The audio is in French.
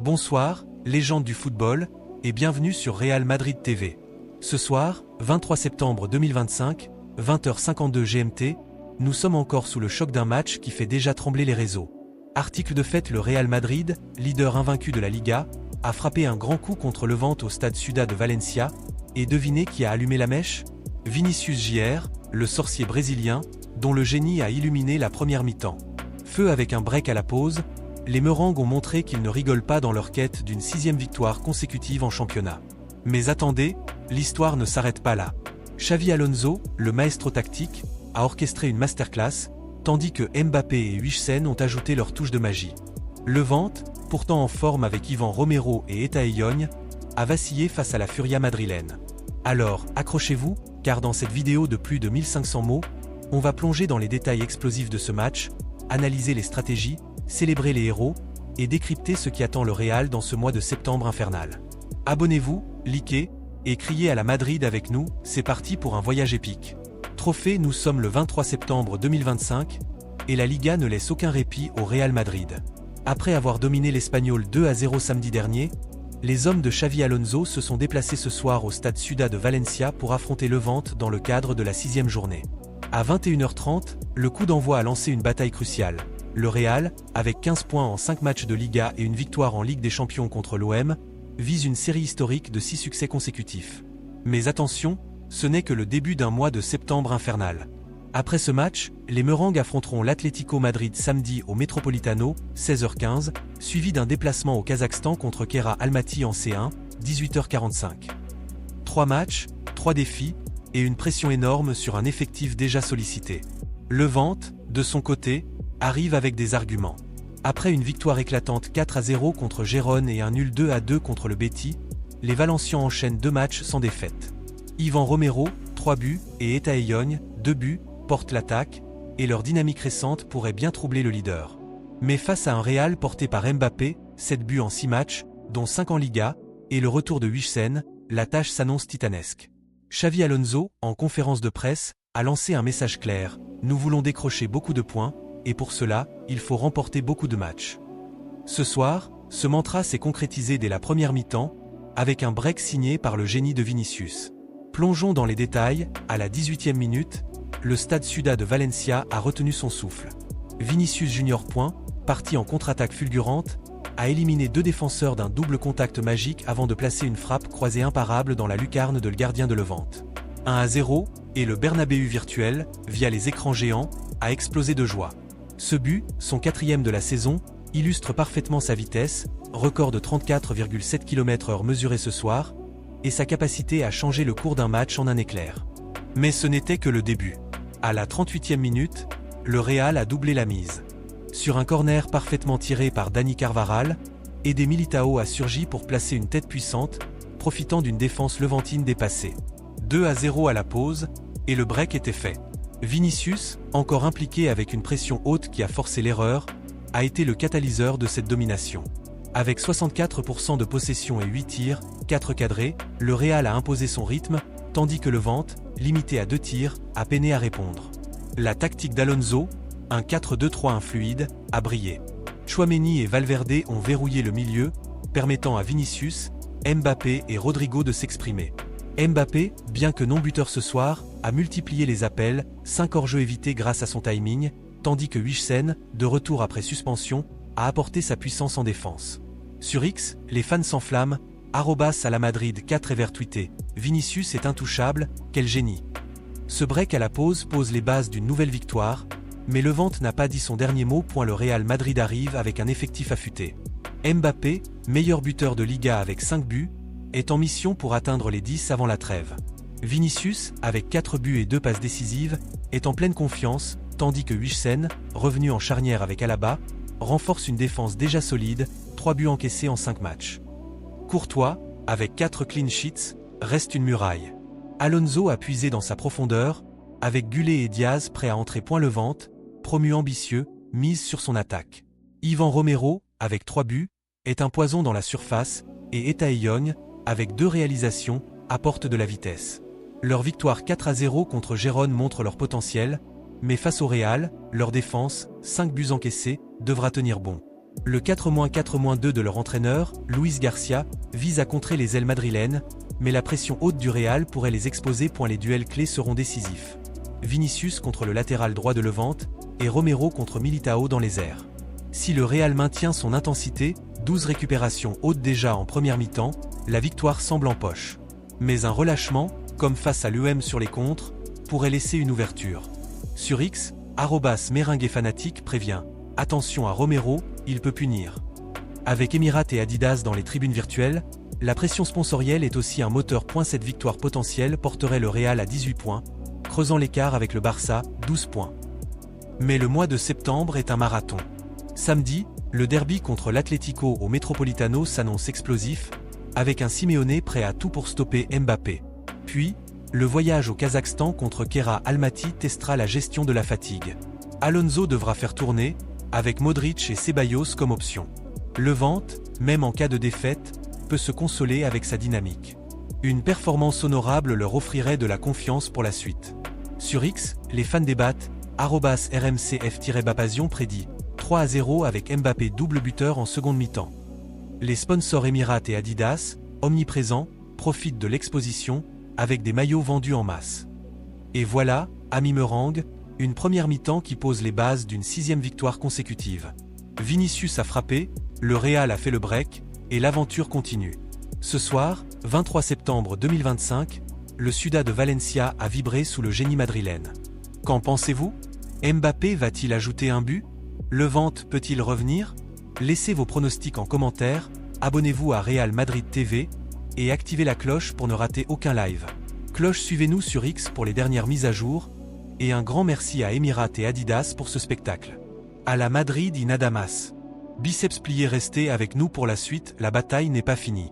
Bonsoir, légende du football, et bienvenue sur Real Madrid TV. Ce soir, 23 septembre 2025, 20h52 GMT, nous sommes encore sous le choc d'un match qui fait déjà trembler les réseaux. Article de fait, le Real Madrid, leader invaincu de la Liga, a frappé un grand coup contre Levante au stade Ciudad de Valencia, et devinez qui a allumé la mèche? Vinicius Jr., le sorcier brésilien, dont le génie a illuminé la première mi-temps. Feu avec un break à la pause, les Merengues ont montré qu'ils ne rigolent pas dans leur quête d'une 6e victoire consécutive en championnat. Mais attendez, l'histoire ne s'arrête pas là. Xavi Alonso, le maestro tactique, a orchestré une masterclass, tandis que Mbappé et Huijsen ont ajouté leur touche de magie. Levante, pourtant en forme avec Ivan Romero et Etae Young, a vacillé face à la Furia madrilène. Alors, accrochez-vous, car dans cette vidéo de plus de 1500 mots, on va plonger dans les détails explosifs de ce match, analyser les stratégies, célébrer les héros, et décrypter ce qui attend le Real dans ce mois de septembre infernal. Abonnez-vous, likez, et criez à la Madrid avec nous, c'est parti pour un voyage épique. Trophée, nous sommes le 23 septembre 2025, et la Liga ne laisse aucun répit au Real Madrid. Après avoir dominé l'Espagnol 2-0 samedi dernier, les hommes de Xavi Alonso se sont déplacés ce soir au stade Ciudad de Valencia pour affronter Levante dans le cadre de la 6e journée. À 21h30, le coup d'envoi a lancé une bataille cruciale. Le Real, avec 15 points en 5 matchs de Liga et une victoire en Ligue des Champions contre l'OM, vise une série historique de 6 succès consécutifs. Mais attention, ce n'est que le début d'un mois de septembre infernal. Après ce match, les Merengues affronteront l'Atlético Madrid samedi au Metropolitano, 16h15, suivi d'un déplacement au Kazakhstan contre Kera Almaty en C1, 18h45. 3 matchs, 3 défis, et une pression énorme sur un effectif déjà sollicité. Levante, de son côté, arrive avec des arguments. Après une victoire éclatante 4-0 contre Gérone et un nul 2-2 contre le Betis, les Valencians enchaînent 2 matchs sans défaite. Ivan Romero, 3 buts, et Etae Young, 2 buts, portent l'attaque, et leur dynamique récente pourrait bien troubler le leader. Mais face à un Real porté par Mbappé, 7 buts en 6 matchs, dont 5 en Liga, et le retour de Huijsen, la tâche s'annonce titanesque. Xavi Alonso, en conférence de presse, a lancé un message clair: nous voulons décrocher beaucoup de points, et pour cela, il faut remporter beaucoup de matchs. Ce soir, ce mantra s'est concrétisé dès la première mi-temps, avec un break signé par le génie de Vinicius. Plongeons dans les détails, à la 18e minute, le stade Ciudad de Valencia a retenu son souffle. Vinicius Jr. Parti en contre-attaque fulgurante, a éliminé 2 défenseurs d'un double contact magique avant de placer une frappe croisée imparable dans la lucarne de le gardien de Levante. 1-0, et le Bernabéu virtuel, via les écrans géants, a explosé de joie. Ce but, son 4e de la saison, illustre parfaitement sa vitesse, record de 34,7 km/h mesuré ce soir, et sa capacité à changer le cours d'un match en un éclair. Mais ce n'était que le début. À la 38e minute, le Real a doublé la mise. Sur un corner parfaitement tiré par Dani Carvajal, Eder Militao a surgi pour placer une tête puissante, profitant d'une défense levantine dépassée. 2-0 à la pause, et le break était fait. Vinicius, encore impliqué avec une pression haute qui a forcé l'erreur, a été le catalyseur de cette domination. Avec 64% de possession et 8 tirs, 4 cadrés, le Real a imposé son rythme, tandis que Levante, limité à 2 tirs, a peiné à répondre. La tactique d'Alonso, un 4-2-3-1 fluide, a brillé. Tchouaméni et Valverde ont verrouillé le milieu, permettant à Vinicius, Mbappé et Rodrigo de s'exprimer. Mbappé, bien que non buteur ce soir, a multiplié les appels, 5 hors-jeu évités grâce à son timing, tandis que Huijsen, de retour après suspension, a apporté sa puissance en défense. Sur X, les fans s'enflamment, @alamadrid4 et tweeté, Vinicius est intouchable, quel génie. Ce break à la pause pose les bases d'une nouvelle victoire, mais Levante n'a pas dit son dernier mot. Le Real Madrid arrive avec un effectif affûté. Mbappé, meilleur buteur de Liga avec 5 buts, est en mission pour atteindre les 10 avant la trêve. Vinicius, avec 4 buts et 2 passes décisives, est en pleine confiance, tandis que Huijsen, revenu en charnière avec Alaba, renforce une défense déjà solide, 3 buts encaissés en 5 matchs. Courtois, avec 4 clean sheets, reste une muraille. Alonso a puisé dans sa profondeur, avec Gullet et Diaz prêts à entrer point Levante, promu ambitieux, mise sur son attaque. Ivan Romero, avec 3 buts, est un poison dans la surface, et Etae Young, avec 2 réalisations, apporte de la vitesse. Leur victoire 4-0 contre Gérone montre leur potentiel, mais face au Real, leur défense, 5 buts encaissés, devra tenir bon. Le 4-4-2 de leur entraîneur, Luis Garcia, vise à contrer les ailes madrilènes, mais la pression haute du Real pourrait les exposer. Les duels clés seront décisifs. Vinicius contre le latéral droit de Levante, et Romero contre Militao dans les airs. Si le Real maintient son intensité, 12 récupérations hautes déjà en première mi-temps, la victoire semble en poche. Mais un relâchement, comme face à l'UM sur les contres, pourrait laisser une ouverture. Sur X, @Meringue prévient « Attention à Romero, il peut punir ». Avec Emirates et Adidas dans les tribunes virtuelles, la pression sponsorielle est aussi un moteur. Cette victoire potentielle porterait le Real à 18 points, creusant l'écart avec le Barça, 12 points. Mais le mois de septembre est un marathon. Samedi, le derby contre l'Atlético au Metropolitano s'annonce explosif, avec un Simeone prêt à tout pour stopper Mbappé. Puis, le voyage au Kazakhstan contre Kera Almaty testera la gestion de la fatigue. Alonso devra faire tourner, avec Modric et Ceballos comme option. Levante, même en cas de défaite, peut se consoler avec sa dynamique. Une performance honorable leur offrirait de la confiance pour la suite. Sur X, les fans débattent, @RMCF-Bapasion prédit 3-0 avec Mbappé double buteur en seconde mi-temps. Les sponsors Emirates et Adidas, omniprésents, profitent de l'exposition, avec des maillots vendus en masse. Et voilà, ami Meringue, une première mi-temps qui pose les bases d'une 6e victoire consécutive. Vinicius a frappé, le Real a fait le break, et l'aventure continue. Ce soir, 23 septembre 2025, le Ciudad de Valencia a vibré sous le génie madrilène. Qu'en pensez-vous? Mbappé va-t-il ajouter un but? Levante peut-il revenir? Laissez vos pronostics en commentaire, abonnez-vous à Real Madrid TV, et activez la cloche pour ne rater aucun live. Suivez-nous sur X pour les dernières mises à jour, et un grand merci à Emirates et Adidas pour ce spectacle. À la Madrid y nada más. Biceps pliés, restez avec nous pour la suite, la bataille n'est pas finie.